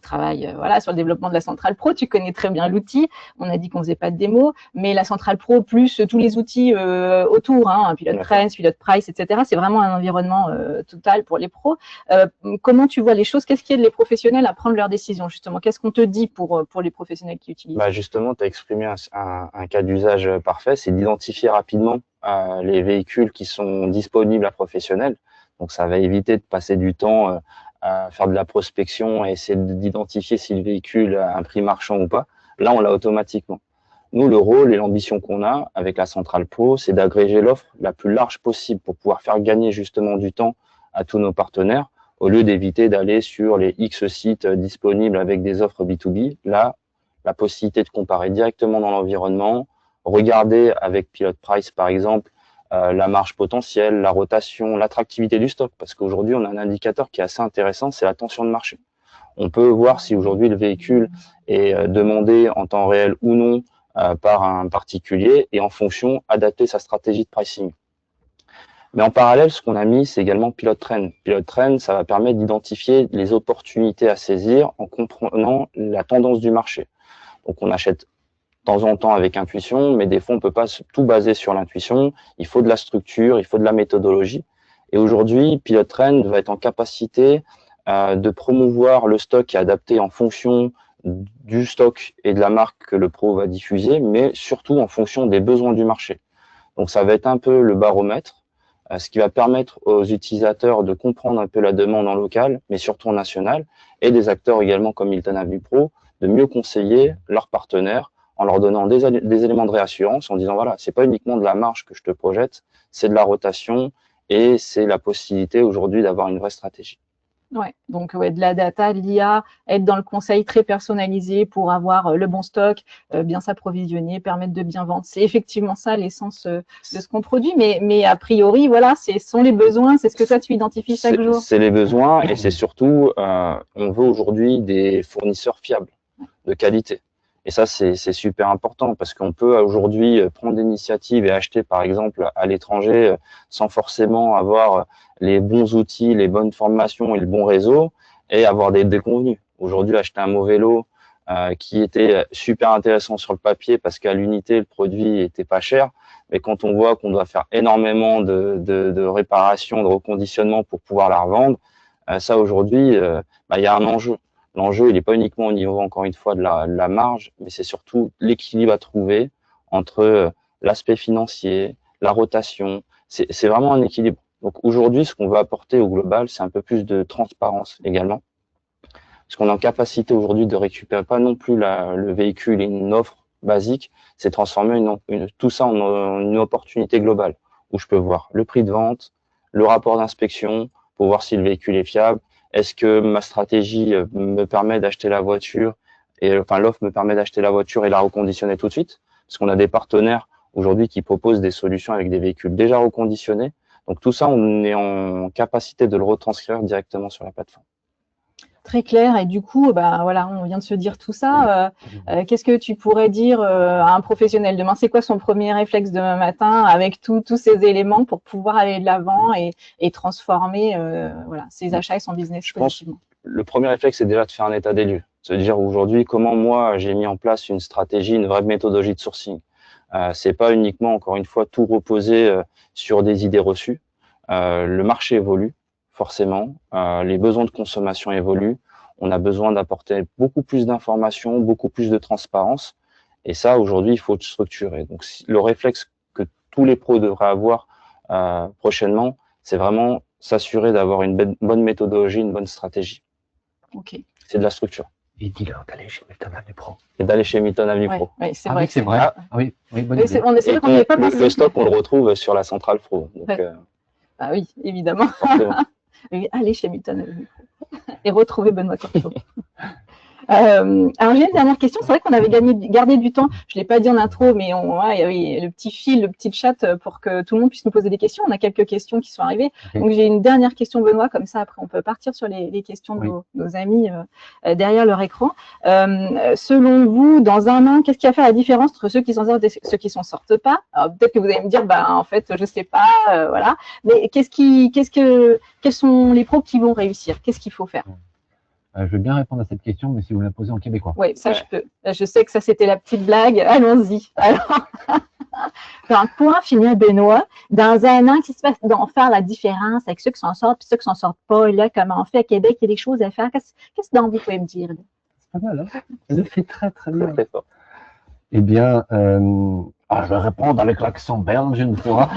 [SPEAKER 1] travaille sur le développement de la Centrale Pro, tu connais très bien l'outil. On a dit qu'on ne faisait pas de démo, mais la Centrale Pro plus tous les outils autour, Pilot Trends, Pilot Price, etc. C'est vraiment un environnement total pour les pros. Comment tu vois les choses? Qu'est-ce qui aide les professionnels à prendre leurs décisions, justement? Qu'est-ce qu'on te dit pour les professionnels qui utilisent?
[SPEAKER 3] Justement, tu as exprimé un cas d'usage parfait, c'est d'identifier rapidement les véhicules qui sont disponibles à professionnels. Donc, ça va éviter de passer du temps à faire de la prospection et essayer d'identifier si le véhicule a un prix marchand ou pas. Là, on l'a automatiquement. Nous, le rôle et l'ambition qu'on a avec la Centrale Pro, c'est d'agréger l'offre la plus large possible pour pouvoir faire gagner justement du temps à tous nos partenaires au lieu d'éviter d'aller sur les X sites disponibles avec des offres B2B. Là, la possibilité de comparer directement dans l'environnement, regarder avec Pilot Price, par exemple, la marge potentielle, la rotation, l'attractivité du stock, parce qu'aujourd'hui, on a un indicateur qui est assez intéressant, c'est la tension de marché. On peut voir si aujourd'hui le véhicule est demandé en temps réel ou non par un particulier et en fonction, adapter sa stratégie de pricing. Mais en parallèle, ce qu'on a mis, c'est également Pilot Trend. Pilot Trend, ça va permettre d'identifier les opportunités à saisir en comprenant la tendance du marché. Donc, on achète de temps en temps avec intuition, mais des fois, on peut pas tout baser sur l'intuition. Il faut de la structure, il faut de la méthodologie. Et aujourd'hui, Pilot Trend va être en capacité de promouvoir le stock qui est adapté en fonction du stock et de la marque que le pro va diffuser, mais surtout en fonction des besoins du marché. Donc ça va être un peu le baromètre, ce qui va permettre aux utilisateurs de comprendre un peu la demande en local, mais surtout en national, et des acteurs également comme Hilton Avenue Pro, de mieux conseiller leurs partenaires en leur donnant des éléments de réassurance, en disant voilà, c'est pas uniquement de la marge que je te projette, c'est de la rotation et c'est la possibilité aujourd'hui d'avoir une vraie stratégie.
[SPEAKER 1] Ouais, donc ouais, de la data, de l'IA, être dans le conseil très personnalisé pour avoir le bon stock, bien s'approvisionner, permettre de bien vendre. C'est effectivement ça l'essence de ce qu'on produit, mais a priori, voilà, ce sont les besoins, c'est ce que toi tu identifies chaque jour.
[SPEAKER 3] C'est les besoins et c'est surtout, on veut aujourd'hui des fournisseurs fiables, de qualité. Et ça, c'est super important parce qu'on peut aujourd'hui prendre l'initiative et acheter, par exemple, à l'étranger sans forcément avoir les bons outils, les bonnes formations et le bon réseau et avoir des déconvenus. Aujourd'hui, acheter un mauvais lot qui était super intéressant sur le papier parce qu'à l'unité, le produit était pas cher. Mais quand on voit qu'on doit faire énormément de réparations, de reconditionnement pour pouvoir la revendre, ça aujourd'hui, il y a un enjeu. L'enjeu, il n'est pas uniquement au niveau, encore une fois, de la marge, mais c'est surtout l'équilibre à trouver entre l'aspect financier, la rotation. C'est vraiment un équilibre. Donc aujourd'hui, ce qu'on veut apporter au global, c'est un peu plus de transparence également. Parce qu'on est en capacité aujourd'hui de récupérer pas non plus le véhicule et une offre basique, c'est transformer tout ça en une opportunité globale, où je peux voir le prix de vente, le rapport d'inspection, pour voir si le véhicule est fiable. Est-ce que ma stratégie me permet d'acheter la voiture l'offre me permet d'acheter la voiture et la reconditionner tout de suite? Parce qu'on a des partenaires aujourd'hui qui proposent des solutions avec des véhicules déjà reconditionnés. Donc tout ça, on est en capacité de le retranscrire directement sur la plateforme.
[SPEAKER 1] Très clair, et du coup, voilà, on vient de se dire tout ça. Qu'est-ce que tu pourrais dire à un professionnel demain? C'est quoi son premier réflexe demain matin avec tous ces éléments pour pouvoir aller de l'avant et transformer voilà, ses achats et son business positivement?
[SPEAKER 3] Le premier réflexe, c'est déjà de faire un état des lieux. Se dire aujourd'hui comment moi j'ai mis en place une stratégie, une vraie méthodologie de sourcing. C'est pas uniquement, encore une fois, tout reposer sur des idées reçues. Le marché évolue, forcément. Les besoins de consommation évoluent. On a besoin d'apporter beaucoup plus d'informations, beaucoup plus de transparence. Et ça, aujourd'hui, il faut structurer. Donc, le réflexe que tous les pros devraient avoir prochainement, c'est vraiment s'assurer d'avoir une bonne méthodologie, une bonne stratégie.
[SPEAKER 1] Okay.
[SPEAKER 3] C'est de la structure.
[SPEAKER 2] Et dis-leur d'aller chez Milton Avenue Pro.
[SPEAKER 3] Et d'aller chez Milton Avenue Pro.
[SPEAKER 1] Oui, c'est vrai.
[SPEAKER 2] Oui, c'est vrai. Oui, bonne idée.
[SPEAKER 3] Le stock, on le retrouve sur la centrale Pro. Donc,
[SPEAKER 1] ah oui, évidemment. Allez chez Milton Avenue Pro et retrouver Benoît Cortot. Alors j'ai une dernière question. C'est vrai qu'on avait gardé du temps. Je l'ai pas dit en intro, mais il y avait le petit fil, le petit chat pour que tout le monde puisse nous poser des questions. On a quelques questions qui sont arrivées. Okay. Donc j'ai une dernière question, Benoît. Comme ça, après, on peut partir sur les questions de nos amis derrière leur écran. Selon vous, dans un an, qu'est-ce qui a fait la différence entre ceux qui s'en sortent et ceux qui s'en sortent pas? Alors peut-être que vous allez me dire, en fait, je sais pas, voilà. Mais quels sont les pros qui vont réussir? Qu'est-ce qu'il faut faire?
[SPEAKER 2] Je veux bien répondre à cette question, mais si vous me la posez en québécois.
[SPEAKER 1] Oui, ça je peux. Je sais que ça c'était la petite blague. Allons-y. Alors, pour en finir, Benoît, dans un an, qu'est-ce qui se passe? D'en faire la différence avec ceux qui s'en sortent et ceux qui s'en sortent pas. Là, comment on fait à Québec? Il y a des choses à faire. Qu'est-ce que vous pouvez me dire?
[SPEAKER 2] C'est pas mal, hein? Elle le fait très, très bien. Très fort. Eh bien, je vais répondre avec l'accent belge une fois.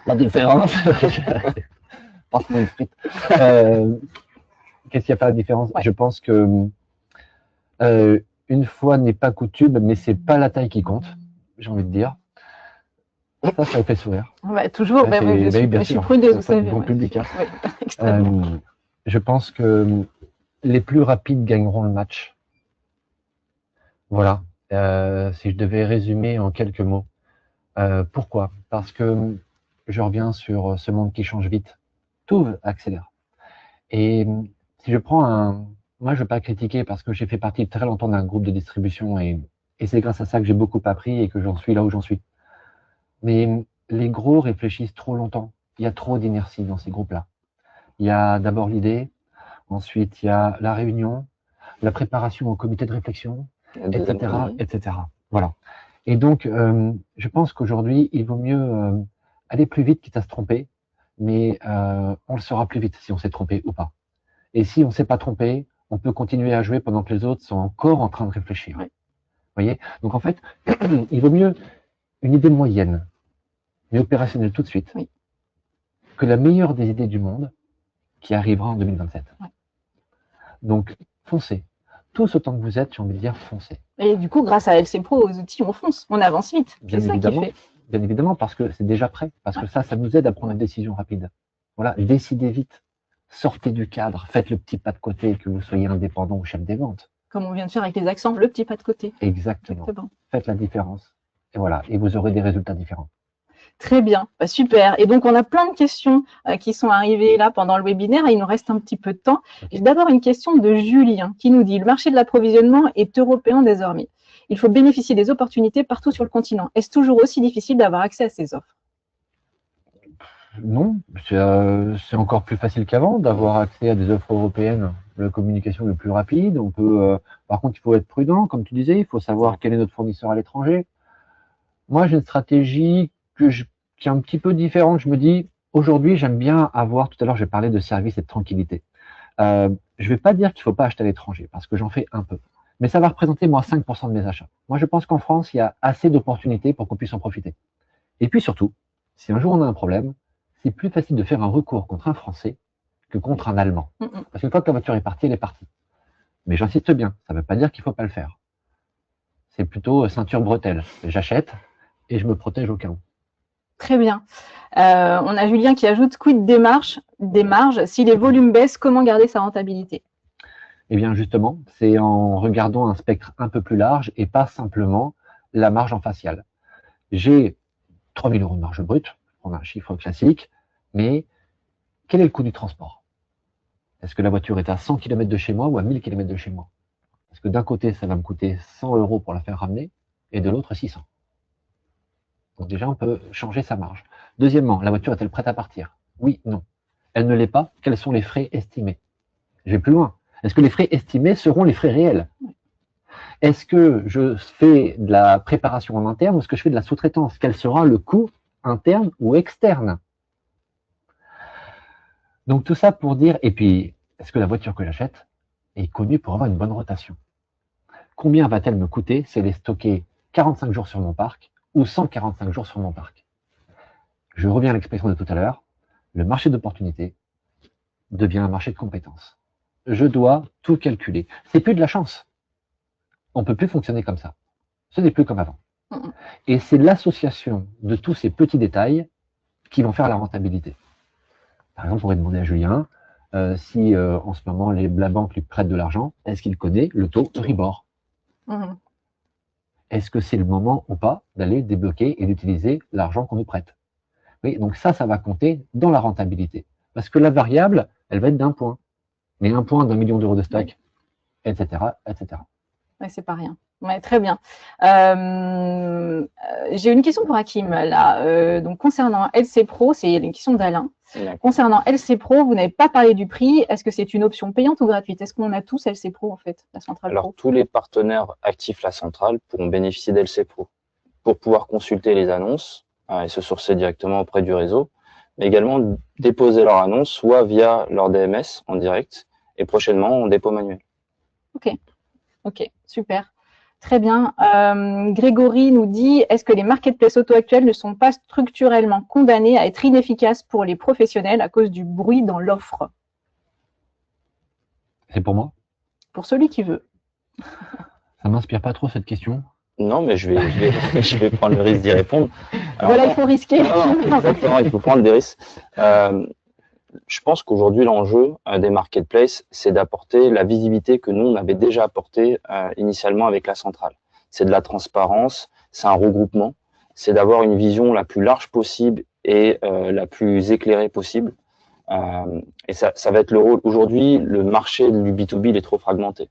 [SPEAKER 2] La différence. Passe-moi une frite. Qu'est-ce qui a fait la différence? Je pense que une fois n'est pas coutume, mais c'est pas la taille qui compte, j'ai envie de dire. Ça fait sourire.
[SPEAKER 1] Toujours, je suis prudeuse, vous savez.
[SPEAKER 2] Bon public. Je pense que les plus rapides gagneront le match. Voilà. Si je devais résumer en quelques mots. Pourquoi? Parce que je reviens sur ce monde qui change vite. Tout accélère. Et si je prends moi, je ne vais pas critiquer parce que j'ai fait partie très longtemps d'un groupe de distribution et c'est grâce à ça que j'ai beaucoup appris et que j'en suis là où j'en suis. Mais les gros réfléchissent trop longtemps. Il y a trop d'inertie dans ces groupes-là. Il y a d'abord l'idée, ensuite il y a la réunion, la préparation au comité de réflexion, etc., etc. Voilà. Et donc, je pense qu'aujourd'hui, il vaut mieux aller plus vite quitte à se tromper, mais on le saura plus vite si on s'est trompé ou pas. Et si on ne s'est pas trompé, on peut continuer à jouer pendant que les autres sont encore en train de réfléchir.
[SPEAKER 1] Oui.
[SPEAKER 2] Vous voyez? Donc en fait, il vaut mieux une idée moyenne, mais opérationnelle tout de suite,
[SPEAKER 1] Oui.
[SPEAKER 2] que la meilleure des idées du monde qui arrivera en 2027.
[SPEAKER 1] Ouais.
[SPEAKER 2] Donc, foncez. Tous autant que vous êtes, j'ai envie de dire, foncez.
[SPEAKER 1] Et du coup, grâce à LC Pro, aux outils, on fonce, on avance vite.
[SPEAKER 2] Bien
[SPEAKER 1] C'est ça qui
[SPEAKER 2] évidemment,
[SPEAKER 1] fait.
[SPEAKER 2] bien évidemment, parce que c'est déjà prêt, parce que ça nous aide à prendre une décision rapide. Voilà, décidez vite. Sortez du cadre, faites le petit pas de côté, que vous soyez indépendant ou chef des ventes.
[SPEAKER 1] Comme on vient de faire avec les accents, le petit pas de côté.
[SPEAKER 2] Exactement.
[SPEAKER 1] Exactement.
[SPEAKER 2] Faites la différence. Et voilà, et vous aurez des résultats différents.
[SPEAKER 1] Très bien, bah, super. Et donc, on a plein de questions qui sont arrivées là pendant le webinaire et il nous reste un petit peu de temps. J'ai d'abord une question de Julien qui nous dit « Le marché de l'approvisionnement est européen désormais. Il faut bénéficier des opportunités partout sur le continent. Est-ce toujours aussi difficile d'avoir accès à ces offres ?»
[SPEAKER 2] Non, c'est encore plus facile qu'avant d'avoir accès à des offres européennes. La communication est plus rapide. On peut, par contre, il faut être prudent, comme tu disais, il faut savoir quel est notre fournisseur à l'étranger. Moi, j'ai une stratégie qui est un petit peu différente. Je me dis, aujourd'hui, j'aime bien avoir, tout à l'heure, j'ai parlé de service et de tranquillité. Je ne vais pas dire qu'il ne faut pas acheter à l'étranger, parce que j'en fais un peu. Mais ça va représenter, moi, 5% de mes achats. Moi, je pense qu'en France, il y a assez d'opportunités pour qu'on puisse en profiter. Et puis surtout, si un jour on a un problème, c'est plus facile de faire un recours contre un Français que contre un Allemand. Parce qu'une fois que la voiture est partie, elle est partie. Mais j'insiste bien, ça ne veut pas dire qu'il ne faut pas le faire. C'est plutôt ceinture bretelle. J'achète et je me protège au cas où.
[SPEAKER 1] Très bien. On a Julien qui ajoute « Quid des marges? Si les volumes baissent, comment garder sa rentabilité ?»
[SPEAKER 2] Eh bien justement, c'est en regardant un spectre un peu plus large et pas simplement la marge en facial. J'ai 3 000 € de marge brute, on a un chiffre classique, mais quel est le coût du transport? Est-ce que la voiture est à 100 km de chez moi ou à 1000 km de chez moi? Parce que d'un côté, ça va me coûter 100 € pour la faire ramener, et de l'autre, 600. Donc déjà, on peut changer sa marge. Deuxièmement, la voiture est-elle prête à partir? Oui, non. Elle ne l'est pas. Quels sont les frais estimés? Je vais plus loin. Est-ce que les frais estimés seront les frais réels? Est-ce que je fais de la préparation en interne ou est-ce que je fais de la sous-traitance? Quel sera le coût interne ou externe? Donc tout ça pour dire, et puis, est-ce que la voiture que j'achète est connue pour avoir une bonne rotation? Combien va-t-elle me coûter si elle est stockée 45 jours sur mon parc ou 145 jours sur mon parc? Je reviens à l'expression de tout à l'heure, le marché d'opportunité devient un marché de compétences. Je dois tout calculer. C'est plus de la chance. On ne peut plus fonctionner comme ça. Ce n'est plus comme avant. Et c'est l'association de tous ces petits détails qui vont faire la rentabilité. Par exemple, on pourrait demander à Julien si en ce moment la banque lui prête de l'argent, est-ce qu'il connaît le taux Euribor? Est-ce que c'est le moment ou pas d'aller débloquer et d'utiliser l'argent qu'on nous prête? Oui, donc ça va compter dans la rentabilité. Parce que la variable, elle va être d'un point. Mais un point d'1 million d'euros de stock, etc., etc.
[SPEAKER 1] Ouais, c'est pas rien. Ouais, très bien. J'ai une question pour Hakim là. Donc concernant LC Pro, c'est une question d'Alain. Concernant LC Pro, vous n'avez pas parlé du prix. Est-ce que c'est une option payante ou gratuite? Est-ce qu'on a tous LC Pro en fait, la centrale Pro?
[SPEAKER 3] Alors tous les partenaires actifs la centrale pourront bénéficier d'LC Pro pour pouvoir consulter les annonces et se sourcer directement auprès du réseau, mais également déposer leur annonce soit via leur DMS en direct et prochainement en dépôt manuel.
[SPEAKER 1] Ok, super. Très bien. Grégory nous dit, est-ce que les marketplaces auto actuels ne sont pas structurellement condamnés à être inefficaces pour les professionnels à cause du bruit dans l'offre?
[SPEAKER 2] C'est pour moi?
[SPEAKER 1] Pour celui qui veut.
[SPEAKER 2] Ça m'inspire pas trop cette question.
[SPEAKER 3] Non, mais je vais prendre le risque d'y répondre.
[SPEAKER 1] Alors, voilà, il faut risquer.
[SPEAKER 3] Exactement, il faut prendre des risques. Je pense qu'aujourd'hui, l'enjeu des marketplaces, c'est d'apporter la visibilité que nous, on avait déjà apportée initialement avec la centrale. C'est de la transparence, c'est un regroupement, c'est d'avoir une vision la plus large possible et la plus éclairée possible. Et ça va être le rôle. Aujourd'hui, le marché du B2B, il est trop fragmenté.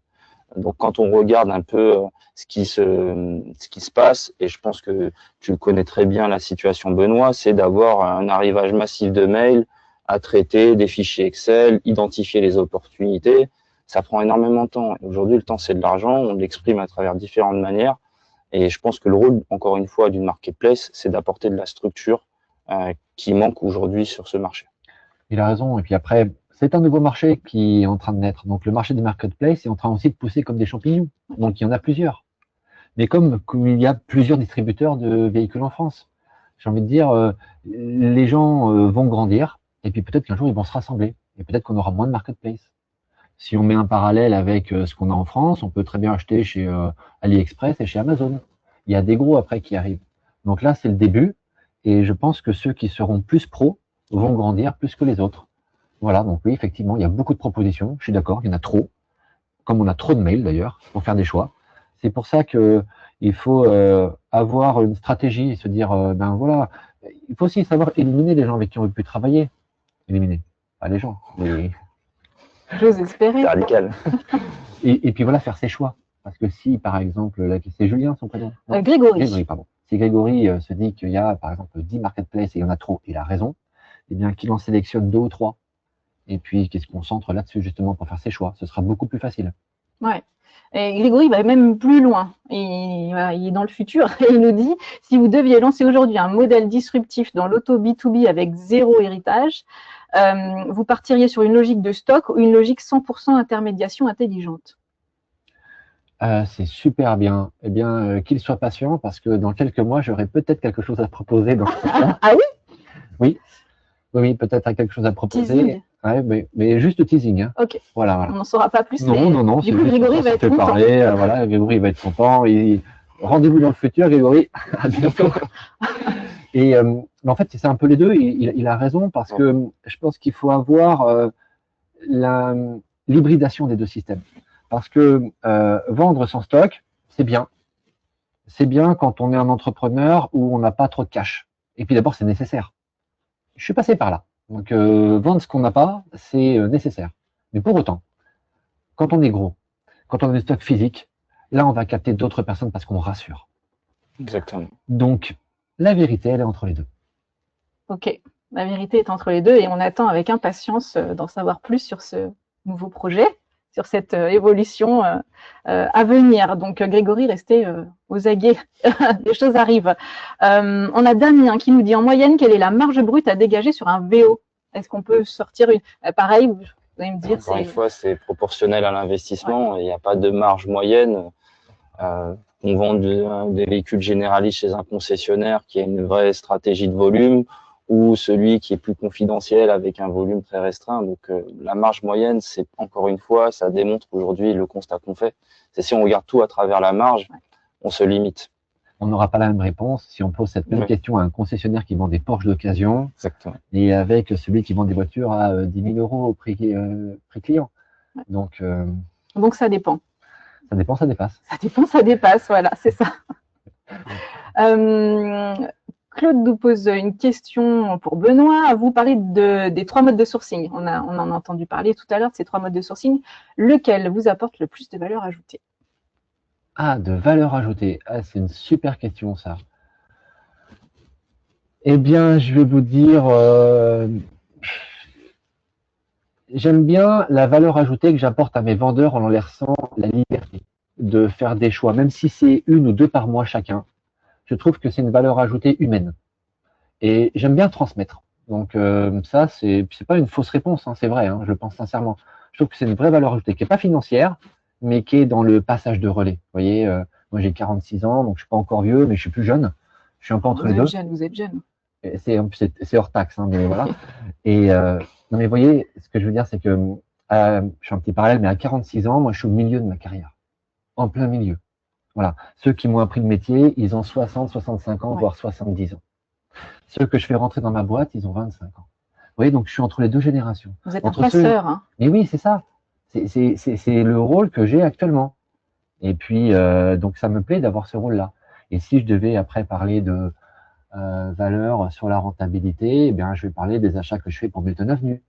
[SPEAKER 3] Donc, quand on regarde un peu ce qui se passe, et je pense que tu connais très bien la situation, Benoît, c'est d'avoir un arrivage massif de mails à traiter, des fichiers Excel, identifier les opportunités. Ça prend énormément de temps. Aujourd'hui, le temps, c'est de l'argent. On l'exprime à travers différentes manières. Et je pense que le rôle, encore une fois, d'une marketplace, c'est d'apporter de la structure qui manque aujourd'hui sur ce marché.
[SPEAKER 2] Il a raison. Et puis après, c'est un nouveau marché qui est en train de naître. Donc, le marché des marketplaces est en train aussi de pousser comme des champignons. Donc, il y en a plusieurs. Mais comme il y a plusieurs distributeurs de véhicules en France, j'ai envie de dire, les gens vont grandir et puis peut-être qu'un jour, ils vont se rassembler. Et peut-être qu'on aura moins de marketplaces. Si on met un parallèle avec ce qu'on a en France, on peut très bien acheter chez AliExpress et chez Amazon. Il y a des gros après qui arrivent. Donc là, c'est le début. Et je pense que ceux qui seront plus pros vont grandir plus que les autres. Voilà, donc oui, effectivement, il y a beaucoup de propositions. Je suis d'accord, il y en a trop. Comme on a trop de mails d'ailleurs, pour faire des choix. C'est pour ça que il faut avoir une stratégie et se dire, ben voilà, il faut aussi savoir éliminer les gens avec qui on veut plus travailler. Éliminer, pas les gens, mais
[SPEAKER 1] J'ose espérer.
[SPEAKER 3] C'est radical.
[SPEAKER 2] et puis voilà, faire ses choix. Parce que si, par exemple, c'est Julien son prénom. Non,
[SPEAKER 1] Grégory.
[SPEAKER 2] Grégory, pardon. Si Grégory se dit qu'il y a, par exemple, 10 marketplaces et il y en a trop, il a raison, eh bien qu'il en sélectionne 2 ou 3. Et puis qu'il se concentre là-dessus justement pour faire ses choix. Ce sera beaucoup plus facile.
[SPEAKER 1] Ouais. Et Grégory va même plus loin. Il est dans le futur et il nous dit, si vous deviez lancer aujourd'hui un modèle disruptif dans l'auto B2B avec 0 héritage, vous partiriez sur une logique de stock ou une logique 100% intermédiation intelligente?
[SPEAKER 2] C'est super bien. Eh bien, qu'il soit patient parce que dans quelques mois, j'aurai peut-être quelque chose à proposer dans ce sens-là.
[SPEAKER 1] Ah oui?
[SPEAKER 2] Oui, oui, peut-être quelque chose à proposer.
[SPEAKER 1] Teasing.
[SPEAKER 2] Ouais, mais juste teasing. Hein.
[SPEAKER 1] Ok.
[SPEAKER 2] Voilà.
[SPEAKER 1] On n'en saura pas plus.
[SPEAKER 2] Non,
[SPEAKER 1] Mais
[SPEAKER 2] non, non.
[SPEAKER 1] du coup, Grégory va être content.
[SPEAKER 2] Parler, voilà, Grégory va être content. Rendez-vous dans le futur, Grégory. À bientôt. Et en fait, c'est un peu les deux. Il a raison parce que je pense qu'il faut avoir l'hybridation des deux systèmes. Parce que vendre son stock, c'est bien. C'est bien quand on est un entrepreneur où on n'a pas trop de cash. Et puis d'abord, c'est nécessaire. Je suis passé par là. Donc, vendre ce qu'on n'a pas, c'est nécessaire. Mais pour autant, quand on est gros, quand on a des stocks physiques, là, on va capter d'autres personnes parce qu'on rassure.
[SPEAKER 3] Exactement.
[SPEAKER 2] Donc, la vérité, elle est entre les deux.
[SPEAKER 1] Ok. La vérité est entre les deux et on attend avec impatience d'en savoir plus sur ce nouveau projet, sur cette évolution à venir. Donc, Grégory, restez aux aguets. Les choses arrivent. On a Damien qui nous dit, en moyenne, quelle est la marge brute à dégager sur un VO? Est-ce qu'on peut sortir une... Pareil, vous allez me dire...
[SPEAKER 3] Encore une fois, c'est proportionnel à l'investissement. Il n'y a pas de marge moyenne. On vend des véhicules généralistes chez un concessionnaire qui a une vraie stratégie de volume ou celui qui est plus confidentiel avec un volume très restreint. Donc la marge moyenne, c'est encore une fois, ça démontre aujourd'hui le constat qu'on fait. C'est si on regarde tout à travers la marge, on se limite.
[SPEAKER 2] On n'aura pas la même réponse si on pose cette même question à un concessionnaire qui vend des Porsche d'occasion et avec celui qui vend des voitures à 10 000 € au prix client. Donc
[SPEAKER 1] ça dépend.
[SPEAKER 2] Ça dépend, ça dépasse.
[SPEAKER 1] Ça dépend, ça dépasse, voilà, c'est ça. Claude nous pose une question pour Benoît. Vous parlez des 3 modes de sourcing. On en a entendu parler tout à l'heure de ces 3 modes de sourcing. Lequel vous apporte le plus de valeur ajoutée?
[SPEAKER 2] Ah, de valeur ajoutée. Ah, c'est une super question, ça. Eh bien, je vais vous dire, j'aime bien la valeur ajoutée que j'apporte à mes vendeurs en leur laissant la liberté de faire des choix, même si c'est 1 ou 2 par mois chacun. Je trouve que c'est une valeur ajoutée humaine. Et j'aime bien transmettre. Donc ça, c'est pas une fausse réponse, hein, c'est vrai, hein, je le pense sincèrement. Je trouve que c'est une vraie valeur ajoutée qui n'est pas financière, mais qui est dans le passage de relais. Vous voyez, moi j'ai 46 ans, donc je suis pas encore vieux, mais je suis plus jeune. Je suis un peu entre les deux.
[SPEAKER 1] Vous êtes jeune.
[SPEAKER 2] C'est hors taxe, hein, mais voilà. Et non, mais vous voyez, ce que je veux dire, c'est que je fais un petit parallèle, mais à 46 ans, moi je suis au milieu de ma carrière, en plein milieu. Voilà. Ceux qui m'ont appris le métier, ils ont 60, 65 ans, voire 70 ans. Ceux que je fais rentrer dans ma boîte, ils ont 25 ans. Vous voyez, donc je suis entre les deux générations.
[SPEAKER 1] Vous êtes un passeur, hein.
[SPEAKER 2] Mais oui, c'est ça. C'est le rôle que j'ai actuellement. Et puis, donc ça me plaît d'avoir ce rôle-là. Et si je devais après parler de valeur sur la rentabilité, eh bien, je vais parler des achats que je fais pour Milton Avenue.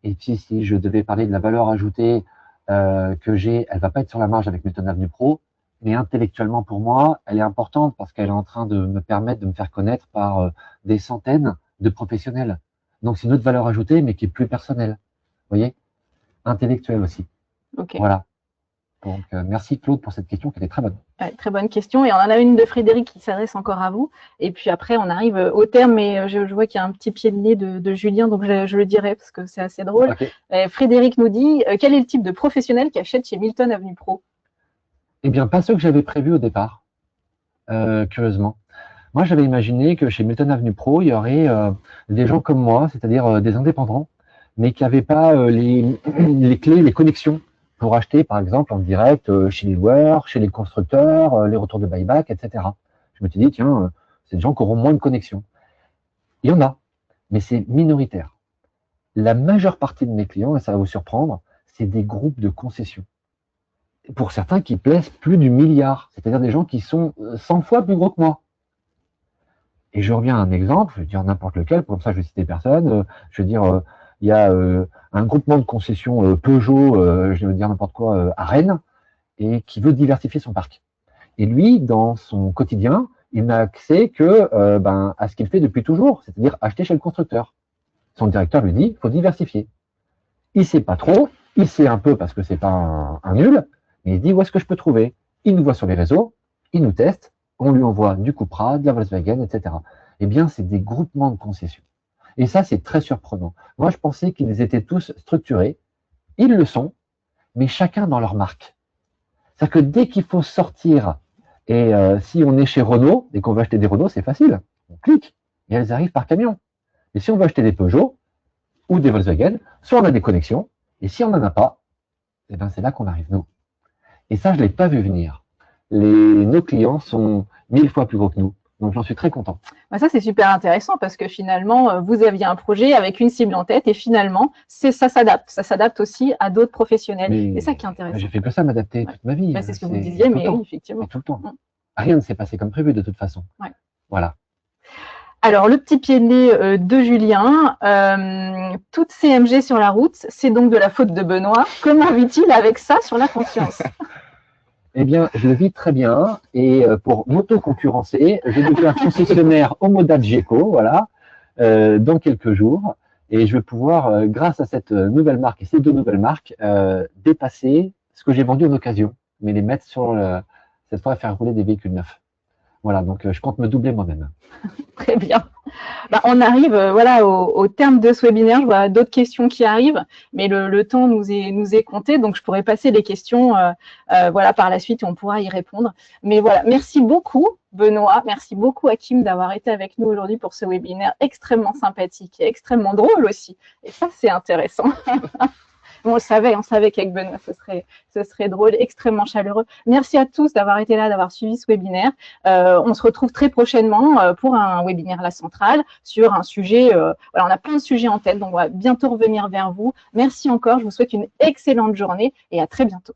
[SPEAKER 2] Et puis, si je devais parler de la valeur ajoutée que j'ai, elle va pas être sur la marge avec Milton Avenue Pro, mais intellectuellement pour moi, elle est importante parce qu'elle est en train de me permettre de me faire connaître par des centaines de professionnels. Donc, c'est une autre valeur ajoutée, mais qui est plus personnelle. Vous voyez? Intellectuelle aussi.
[SPEAKER 1] Okay.
[SPEAKER 2] Voilà. Donc, merci Claude pour cette question qui était très bonne.
[SPEAKER 1] Ouais, très bonne question. Et on en a une de Frédéric qui s'adresse encore à vous. Et puis après, on arrive au terme, mais je vois qu'il y a un petit pied de nez de Julien, donc je le dirai parce que c'est assez drôle.
[SPEAKER 2] Okay.
[SPEAKER 1] Frédéric nous dit, quel est le type de professionnel qui achète chez Milton Avenue Pro?
[SPEAKER 2] Eh bien, pas ceux que j'avais prévus au départ, curieusement. Moi, j'avais imaginé que chez Milton Avenue Pro, il y aurait des gens comme moi, c'est-à-dire des indépendants, mais qui n'avaient pas les clés, les connexions pour acheter, par exemple, en direct chez les loueurs, chez les constructeurs, les retours de buyback, etc. Je me suis dit, tiens, c'est des gens qui auront moins de connexions. Il y en a, mais c'est minoritaire. La majeure partie de mes clients, et ça va vous surprendre, c'est des groupes de concessions. Pour certains qui pèsent plus du milliard, c'est-à-dire des gens qui sont 100 fois plus gros que moi. Et je reviens à un exemple, je vais dire n'importe lequel, comme ça je vais citer personne, je veux dire, il y a un groupement de concessions Peugeot, je vais dire n'importe quoi, à Rennes, et qui veut diversifier son parc. Et lui, dans son quotidien, il n'a accès que à ce qu'il fait depuis toujours, c'est-à-dire acheter chez le constructeur. Son directeur lui dit, il faut diversifier. Il ne sait pas trop, il sait un peu parce que c'est pas un nul, mais il dit, où est-ce que je peux trouver? Il nous voit sur les réseaux, il nous teste, on lui envoie du Cupra, de la Volkswagen, etc. Eh bien, c'est des groupements de concessions. Et ça, c'est très surprenant. Moi, je pensais qu'ils étaient tous structurés. Ils le sont, mais chacun dans leur marque. C'est-à-dire que dès qu'il faut sortir, et si on est chez Renault, et qu'on veut acheter des Renault, c'est facile. On clique, et elles arrivent par camion. Et si on veut acheter des Peugeot, ou des Volkswagen, soit on a des connexions, et si on n'en a pas, eh ben, c'est là qu'on arrive, nous. Et ça, je ne l'ai pas vu venir. Nos clients sont 1000 fois plus gros que nous. Donc, j'en suis très content.
[SPEAKER 1] Bah ça, c'est super intéressant parce que finalement, vous aviez un projet avec une cible en tête et finalement, ça s'adapte. Ça s'adapte aussi à d'autres professionnels. C'est ça qui est intéressant.
[SPEAKER 2] J'ai fait que ça m'adapter toute ma vie.
[SPEAKER 1] Bah, c'est ce que vous disiez, mais oui, effectivement.
[SPEAKER 2] Et tout le temps. Rien ne s'est passé comme prévu de toute façon.
[SPEAKER 1] Ouais.
[SPEAKER 2] Voilà.
[SPEAKER 1] Alors, le petit pied de nez de Julien, toute CMG sur la route, c'est donc de la faute de Benoît. Comment vit-il avec ça sur la conscience?
[SPEAKER 2] Eh bien, je le vis très bien. Et pour m'auto-concurrencer, je deviens concessionnaire Homodat Geco, voilà, dans quelques jours. Et je vais pouvoir, grâce à cette nouvelle marque et ces deux nouvelles marques, dépasser ce que j'ai vendu en occasion, mais les mettre sur cette fois à faire rouler des véhicules neufs. Voilà, donc je compte me doubler moi-même.
[SPEAKER 1] Très bien. Bah, on arrive voilà, au terme de ce webinaire. Je vois d'autres questions qui arrivent, mais le temps nous est compté, donc je pourrais passer les questions voilà, par la suite et on pourra y répondre. Mais voilà, merci beaucoup Benoît, merci beaucoup Hakim d'avoir été avec nous aujourd'hui pour ce webinaire extrêmement sympathique et extrêmement drôle aussi. Et ça, c'est intéressant. On savait qu'avec Benoît, ce serait drôle, extrêmement chaleureux. Merci à tous d'avoir été là, d'avoir suivi ce webinaire. On se retrouve très prochainement pour un webinaire La Centrale sur un sujet. Voilà, on a plein de sujets en tête, donc on va bientôt revenir vers vous. Merci encore, je vous souhaite une excellente journée et à très bientôt.